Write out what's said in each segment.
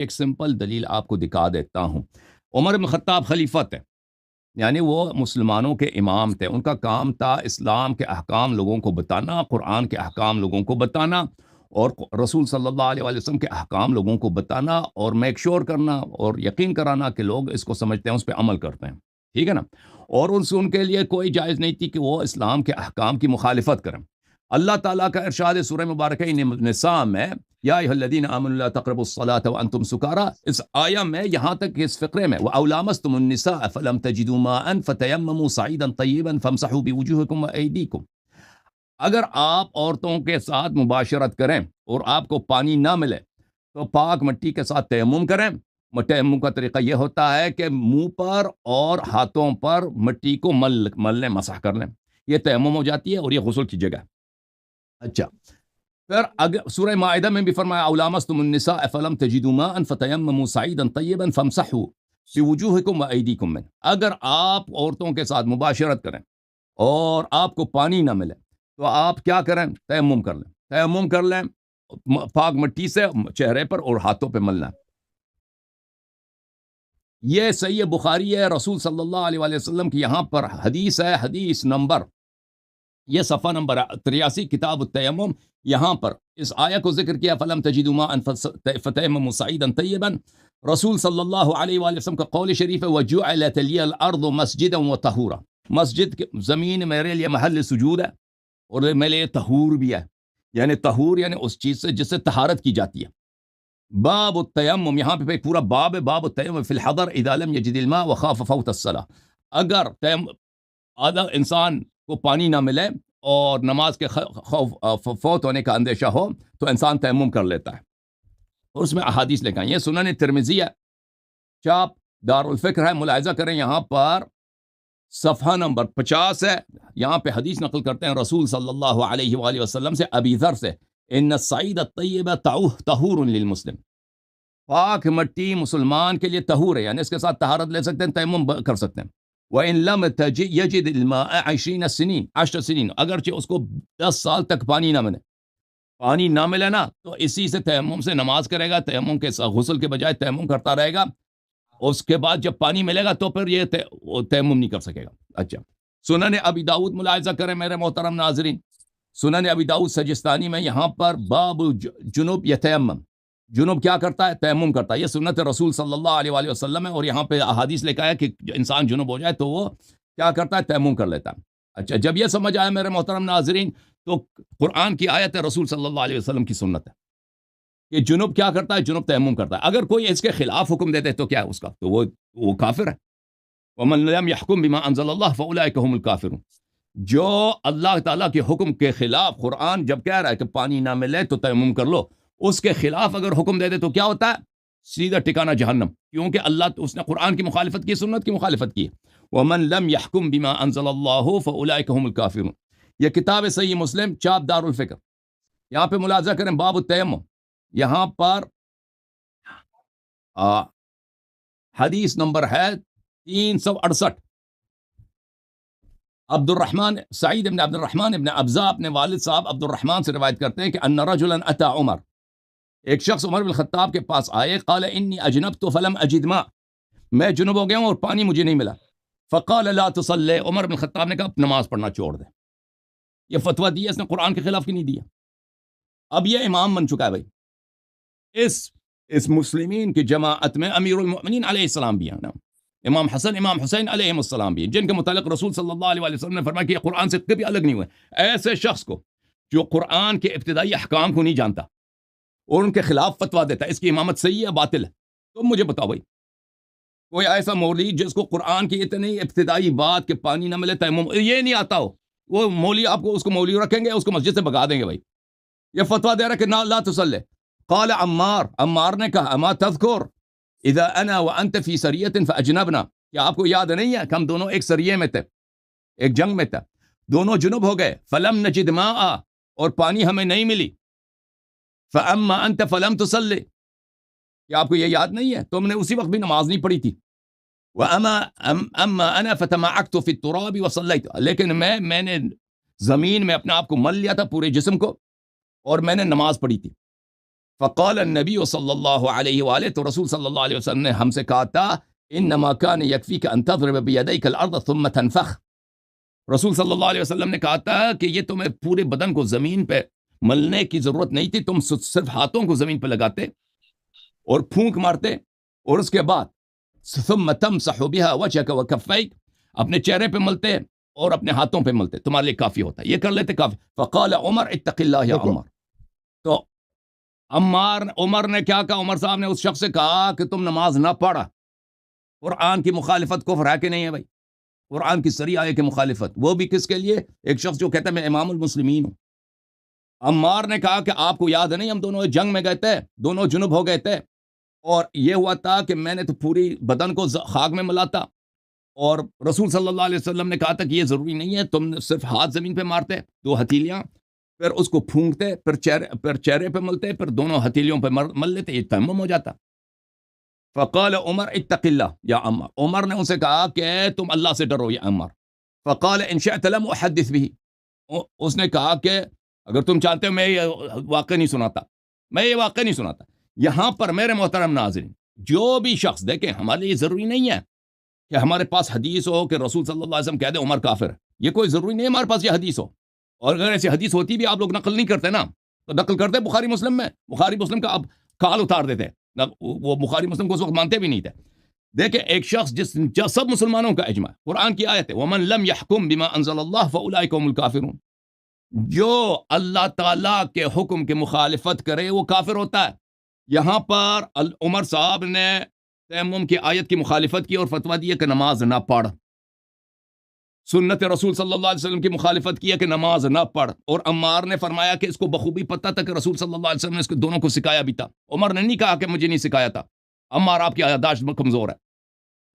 ایک سمپل دلیل آپ کو دکھا دیتا ہوں. عمر بن خطاب خلیفہ تھے، یعنی وہ مسلمانوں کے امام تھے. ان کا کام تھا اسلام کے احکام لوگوں کو بتانا، قرآن کے احکام لوگوں کو بتانا، اور رسول صلی اللہ علیہ وآلہ وسلم کے احکام لوگوں کو بتانا، اور میک شور کرنا اور یقین کرانا کہ لوگ اس کو سمجھتے ہیں، اس پہ عمل کرتے ہیں. ٹھیک ہے نا. اور ان کے لیے کوئی جائز نہیں تھی کہ وہ اسلام کے احکام کی مخالفت کریں. اللہ تعالیٰ کا ارشاد ہے سورہ مبارکہ نساء میں، یا ایھا الذین آمنوا لا تقربوا الصلاة وانتم سکارى. اس آیہ میں یہاں تک کہ اس فقرے میں وَأَوْ لَامَسْتُمُ النِّسَاءَ فَلَمْ تَجِدُوا مَاءً فَتَيَمَّمُوا صَعِيدًا طَيِّبًا فَامْسَحُوا بِوُجُوهِكُمْ وَأَيْدِيكُمْ. اگر آپ عورتوں کے ساتھ مباشرت کریں اور آپ کو پانی نہ ملے تو پاک مٹی کے ساتھ تیمم کریں. تیمم کا طریقہ یہ ہوتا ہے کہ منہ پر اور ہاتھوں پر مٹی کو مل لیں، مسح کر لیں. یہ تیمم ہو جاتی ہے اور یہ غسل کی جگہ. اچھا، پھر اگر سورہ مائدہ میں بھی فرمایا اَوْ لَامَسْتُمُ النِّسَاءَ فَلَمْ تَجِدُوا مَاءً فَتَيَمَّمُوا صَعِيدًا طَيِّبًا فَامْسَحُوا بِوُجُوهِكُمْ وَأَيْدِيكُمْ مِنْهُ. اگر آپ عورتوں کے ساتھ مباشرت کریں اور آپ کو پانی نہ ملے تو آپ کیا کریں؟ تیمم کر لیں. تیمم کر لیں پاک مٹی سے چہرے پر اور ہاتھوں پہ ملنا. یہ صحیح بخاری ہے، رسول صلی اللہ علیہ وآلہ وسلم کی یہاں پر حدیث ہے، حدیث نمبر، یہ صفحہ نمبر 83 کتاب التیمم. یہاں پر اس آیہ کو ذکر کیا فَلَمْ تَجِدُوا مَاءً فَتَيَمَّمُوا صَعِيدًا طَيِّبًا. رسول صلی اللہ علیہ وآلہ وسلم کا قول شریف ہے وَجُعِلَتْ لِيَ الْأَرْضُ مَسْجِدًا وَطَهُورًا. مسجد کی زمین میرے لیے محل سجود ہے اور میرے لیے طہور بھی ہے. یعنی طہور یعنی اس چیز سے جس سے طہارت کی جاتی ہے. باب التیمم، یہاں پہ پورا باب ہے، باب التیمم فی الحضر اذا لم یجد الماء وخاف فوت الصلاۃ. اگر آدھا انسان کو پانی نہ ملے اور نماز کے فوت ہونے کا اندیشہ ہو تو انسان تیمم کر لیتا ہے. اور اس میں احادیث لکھا ہے. یہ سنن ترمذی ہے، چاپ دار الفکر ہے. ملاحظہ کریں یہاں پر صفحہ نمبر 50 ہے. یہاں پہ حدیث نقل کرتے ہیں رسول صلی اللہ علیہ وآلہ وسلم سے، ابی ذر سے، ان الصعید الطیب طہور للمسلم. پاک مٹی مسلمان کے لیے طہور ہے، یعنی اس کے ساتھ طہارت لے سکتے ہیں، تیمم کر سکتے ہیں. وَإِن لَمْ يَجِدِ الْمَاءَ 10 سنین، اگرچہ اس کو 10 سال تک پانی نہ ملے، پانی نہ ملے نا تو اسی سے تیمم سے نماز کرے گا. تیمم کے غسل کے بجائے تیمم کرتا رہے گا. اس کے بعد جب پانی ملے گا تو پھر یہ تیمم نہیں کر سکے گا. اچھا، سنن ابی داؤد ملاحظہ کریں میرے محترم ناظرین. سنن ابی داؤد سجستانی میں یہاں پر باب جنوب یتیمم، جنوب کیا کرتا ہے؟ تیمم کرتا ہے. یہ سنت رسول صلی اللہ علیہ وآلہ وسلم ہے. اور یہاں پہ احادیث لکھا ہے کہ انسان جنوب ہو جائے تو وہ کیا کرتا ہے؟ تیمم کر لیتا ہے. اچھا، جب یہ سمجھ آیا میرے محترم ناظرین تو قرآن کی آیت ہے، رسول صلی اللہ علیہ وسلم کی سنت ہے کہ جنوب کیا کرتا ہے؟ جنوب تیمم کرتا ہے. اگر کوئی اس کے خلاف حکم دے دے تو کیا ہے اس کا؟ تو وہ کافر ہے. وَمَن لَمْ يَحْكُمْ بِمَا أَنزَلَ اللَّهُ فَأُولَٰئِكَ هُمُ الْكَافِرُونَ. جو اللہ تعالیٰ کے حکم کے خلاف، قرآن جب کہہ رہا ہے کہ پانی نہ ملے تو تیمم کر لو، اس کے خلاف اگر حکم دے دے تو کیا ہوتا ہے؟ سیدھا ٹھکانہ جہنم. کیونکہ اس نے قرآن کی مخالفت کی، سنت کی مخالفت کی. وَمَن لَمْ يَحْكُمْ بِمَا أَنزَلَ اللَّهُ فَأُولَٰئِكَ هُمُ الْكَافِرُونَ. یہ کتاب صحیح مسلم، چاپ دار الفکر. یہاں پہ ملاحظہ کریں باب التیمم. یہاں پر حدیث نمبر ہے 368. عبد الرحمن سعید ابن عبد الرحمن ابن ابزا اپنے والد صاحب عبد الرحمن سے روایت کرتے ہیں کہ ان رجلا اتى عمر، ایک شخص عمر بن الخطاب کے پاس آئے. قال انی اجنبت فلم اجد ماء، میں جنوب ہو گیا ہوں اور پانی مجھے نہیں ملا. فقال لا تصلی، عمر بن الخطاب نے کہا نماز پڑھنا چھوڑ دے. یہ فتویٰ دیا اس نے قرآن کے خلاف کی نہیں دیا. اب یہ امام بن چکا ہے بھائی. اس مسلمین کی جماعت میں امیر المؤمنین علیہ السلام بھی ہیں، امام حسن امام حسین علیہ السلام بھی ہیں، جن کے متعلق رسول صلی اللہ علیہ وسلم نے فرمایا کہ یہ قرآن سے کبھی الگ نہیں ہوئے. ایسے شخص کو جو قرآن کے ابتدائی احکام کو نہیں جانتا اور ان کے خلاف فتویٰ دیتا ہے، اس کی امامت صحیح ہے باطل ہے؟ تو مجھے بتاؤ بھائی، کوئی ایسا مولوی جس کو قرآن کی اتنی ابتدائی بات کہ پانی نہ ملے تیمم یہ نہیں آتا ہو، وہ مولوی آپ کو اس کو مولوی رکھیں گے، اس کو مسجد سے بھگا دیں گے. بھائی یہ فتویٰ دے رہا کہ لا تصلی. قال عمار نے کہا اما تذکر اذا انا وانت فی سریۃ فاجنبنا، کیا آپ کو یاد نہیں ہے کہ ہم دونوں ایک سریے میں تھے، ایک جنگ میں تھے، دونوں جنوب ہو گئے. فلم نجد ماء، اور پانی ہمیں نہیں ملی. فاما انت فلم تصلی، کیا آپ کو یہ یاد نہیں ہے؟ تم نے اسی وقت بھی نماز نہیں پڑھی تھی. اما انا فتمعكت في التراب وصليت، لیکن میں نے زمین میں اپنے آپ کو مل لیا تھا پورے جسم کو اور میں نے نماز پڑھی تھی. فقال النبی صلی اللہ علیہ وآلہ، تو رسول صلی اللہ علیہ وسلم نے ہم سے کہا تھا انما كان يكفيك ان تضرب بيديك الارض ثم تنفخ. رسول صلی اللہ علیہ وسلم نے کہا تھا کہ یہ تمہیں پورے بدن کو زمین پہ ملنے کی ضرورت نہیں تھی، تم صرف ہاتھوں کو زمین پہ لگاتے اور پھونک مارتے، اور اس کے بعد ثم تمسح بها وجهك وكفيك، اپنے چہرے پہ ملتے اور اپنے ہاتھوں پہ ملتے، تمہارے لیے کافی ہوتا ہے، یہ کر لیتے کافی. فقال عمر اتق اللہ یا عمر. تو عمر نے کیا کہا؟ عمر صاحب نے اس شخص سے کہا کہ تم نماز نہ پڑھا. قرآن کی مخالفت کفر ہے کہ نہیں ہے بھائی؟ قرآن کی صریح آیت کی مخالفت، وہ بھی کس کے لیے؟ ایک شخص جو کہتا ہے میں امام المسلمین ہوں. عمار نے کہا کہ آپ کو یاد نہیں ہم دونوں جنگ میں گئے تھے، دونوں جنوب ہو گئے تھے، اور یہ ہوا تھا کہ میں نے تو پوری بدن کو خاک میں ملا تھا، اور رسول صلی اللہ علیہ وسلم نے کہا تھا کہ یہ ضروری نہیں ہے، تم صرف ہاتھ زمین پہ مارتے 2 ہتھیلیاں، پھر اس کو پھونکتے، پھر چہرے پہ ملتے، پھر دونوں ہتھیلیوں پہ مل لیتے، یہ تیمم ہو جاتا. فقال عمر اتق اللہ یا عمر. عمر نے ان سے کہا کہ تم اللہ سے ڈرو یا عمر. فقال ان شئت لم احدث به. اس نے کہا کہ اگر تم چاہتے ہو میں یہ واقعہ نہیں سناتا. یہاں پر میرے محترم ناظرین، جو بھی شخص، دیکھیں ہمارے لیے ضروری نہیں ہے کہ ہمارے پاس حدیث ہو کہ رسول صلی اللہ علیہ وسلم کہہ دے عمر کافر ہے، یہ کوئی ضروری نہیں ہے ہمارے پاس یہ حدیث ہو. اور اگر ایسی حدیث ہوتی بھی آپ لوگ نقل نہیں کرتے نا، تو نقل کرتے بخاری مسلم میں، بخاری مسلم کا اب کال اتار دیتے، وہ بخاری مسلم کو اس وقت مانتے بھی نہیں تھے. دیکھیں ایک شخص جو سب مسلمانوں کا اجماع، قرآن کی آیت ہے وَمَن لَمْ يَحْكُمْ بِمَا أَنزَلَ اللَّهُ فَأُولَٰئِكَ هُمُ الْكَافِرُونَ. جو اللہ تعالیٰ کے حکم کی مخالفت کرے وہ کافر ہوتا ہے. یہاں پر عمر صاحب نے تیمم کی آیت کی مخالفت کی اور فتویٰ دیا کہ نماز نہ پڑھ. سنت رسول صلی اللہ علیہ وسلم کی مخالفت کیا کہ نماز نہ پڑھ. اور عمار نے فرمایا کہ اس کو بخوبی پتہ تھا کہ رسول صلی اللہ علیہ وسلم نے اس کو دونوں کو سکھایا بھی تھا. عمر نے نہیں کہا کہ مجھے نہیں سکھایا تھا. عمار آپ کی یادداشت کمزور ہے.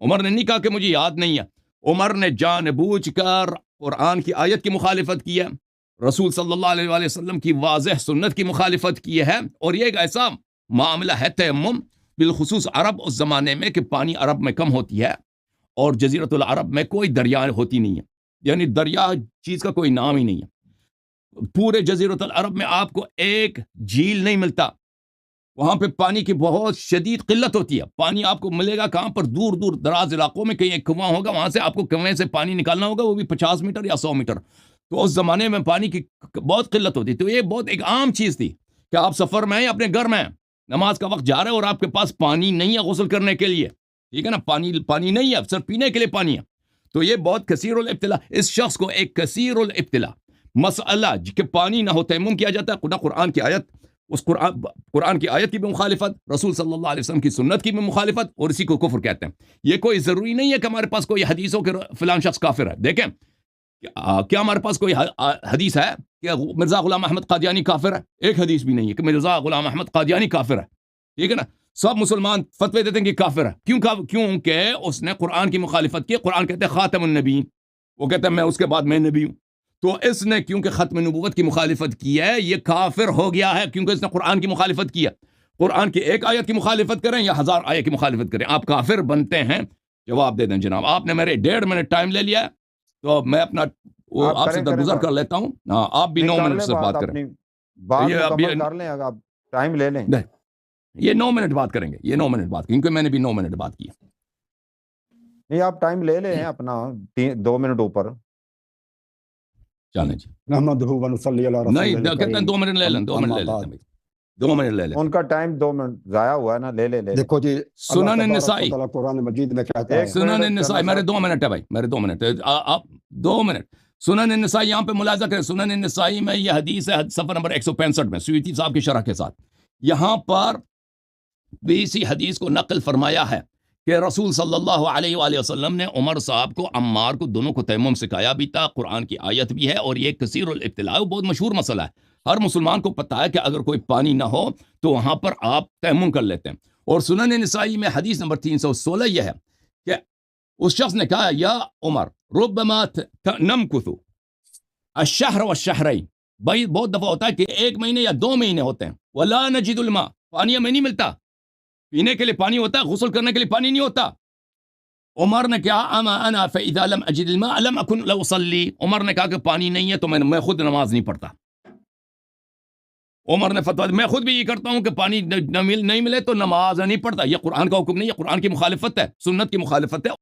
عمر نے نہیں کہا کہ مجھے یاد نہیں ہے. عمر نے جان بوجھ کر قرآن کی آیت کی مخالفت کی ہے، رسول صلی اللہ علیہ وآلہ وسلم کی واضح سنت کی مخالفت کی ہے. اور یہ ایک ایسا معاملہ ہے تیمم، بالخصوص عرب اس زمانے میں کہ پانی عرب میں کم ہوتی ہے اور جزیرۃ العرب میں کوئی دریا ہوتی نہیں ہے، یعنی دریا چیز کا کوئی نام ہی نہیں ہے. پورے جزیرۃ العرب میں آپ کو ایک جھیل نہیں ملتا، وہاں پہ پانی کی بہت شدید قلت ہوتی ہے. پانی آپ کو ملے گا کہاں پر؟ دور دور دراز علاقوں میں کہیں ایک کنواں ہوگا، وہاں سے آپ کو کنویں سے پانی نکالنا ہوگا، وہ بھی 50 میٹر یا 100 میٹر. تو اس زمانے میں پانی کی بہت قلت ہوتی. تو یہ بہت ایک عام چیز تھی کہ آپ سفر میں ہیں، اپنے گھر میں ہیں، نماز کا وقت جا رہا ہے اور آپ کے پاس پانی نہیں ہے غسل کرنے کے لیے، ٹھیک ہے نا، پانی نہیں ہے، صرف پینے کے لیے پانی ہے. تو یہ بہت کثیر الابتلا. اس شخص کو ایک کثیر الابتلا مسئلہ کہ پانی نہ ہو تیمم کیا جاتا ہے. قرآن کی آیت، اس قرآن کی آیت کی بھی مخالفت، رسول صلی اللہ علیہ وسلم کی سنت کی بھی مخالفت، اور اسی کو کفر کہتے ہیں. یہ کوئی ضروری نہیں ہے کہ ہمارے پاس کوئی حدیث ہو کہ فلان شخص کافر ہے. دیکھیں کیا ہمارے پاس کوئی حدیث ہے کہ مرزا غلام احمد قادیانی کافر ہے؟ ایک حدیث بھی نہیں ہے کہ مرزا غلام احمد قادیانی کافر ہے، ٹھیک ہے نا. سب مسلمان فتوے دیتے ہیں کہ کافر ہے. کیونکہ اس نے قرآن کی مخالفت کی. قرآن کہتے ہیں خاتم النبیین، وہ کہتے ہیں میں اس کے بعد میں نبی ہوں. تو اس نے کیونکہ ختم نبوت کی مخالفت کی ہے، یہ کافر ہو گیا ہے کیونکہ اس نے قرآن کی مخالفت کی ہے. قرآن کی ایک آیت کی مخالفت کریں یا 1000 آیت کی مخالفت کریں، آپ کافر بنتے ہیں. جواب دے دیں جناب. آپ نے میرے 1.5 منٹ ٹائم لے لیا ہے، تو میں اپنا آپ سے درگزر کر لیتا ہوں. آپ بھی 9 منٹ سے بات کریں. کر لیں، اگر آپ ٹائم لے لیں. یہ 9 منٹ بات کریں گے، یہ 9 منٹ بات کیونکہ میں نے بھی 9 منٹ بات کی. نہیں آپ ٹائم لے لیں اپنا 2 منٹ اوپر. چلیں جی. نہیں کہتے ہیں 2 منٹ لے لیں، 2 منٹ لے لیتے ہیں. 2 منٹ لے لیں. ان کا ٹائم 2 منٹ ضائع ہوا ہے نا. لے دیکھو جی، سنن النسائی، قرآن مجید میں کہتا ہے، سنن النسائی، میرے 2 منٹ ہے بھائی، میرے 2 منٹ. آپ 2 منٹ. سنن النسائی یہاں پہ ملاحظہ کریں. سنن النسائی میں یہ حدیث ہے صفحہ نمبر 165 میں، سیوطی صاحب کی شرح کے ساتھ. یہاں پر بھی اسی حدیث کو نقل فرمایا ہے کہ رسول صلی اللہ علیہ وآلہ وسلم نے عمر صاحب کو، عمار کو، دونوں کو تیمم سکھایا بھی تھا. قرآن کی آیت بھی ہے اور یہ کثیر الابتلاء بہت مشہور مسئلہ ہے. ہر مسلمان کو پتہ ہے کہ اگر کوئی پانی نہ ہو تو وہاں پر آپ تیمم کر لیتے ہیں. اور سنن نسائی میں حدیث نمبر 316 یہ ہے کہ اس شخص نے کہا یا عمر ربما نمکث الشہر والشہرین، بھائی بہت دفعہ ہوتا ہے کہ 1 مہینے یا 2 مہینے ہوتے ہیں، ولا نجد الماء، پانی ہمیں نہیں ملتا، پینے کے لیے پانی ہوتا ہے، غسل کرنے کے لیے پانی نہیں ہوتا. عمر نے کہا اما انا فاذا لم اجد الماء لم اكن لاصلي. عمر نے کہا کہ پانی نہیں ہے تو میں خود نماز نہیں پڑھتا. عمر نے فتویٰ دیا، میں خود بھی یہ کرتا ہوں کہ پانی نہیں ملے تو نماز نہیں پڑھتا. یہ قرآن کا حکم نہیں، یہ قرآن کی مخالفت ہے، سنت کی مخالفت ہے.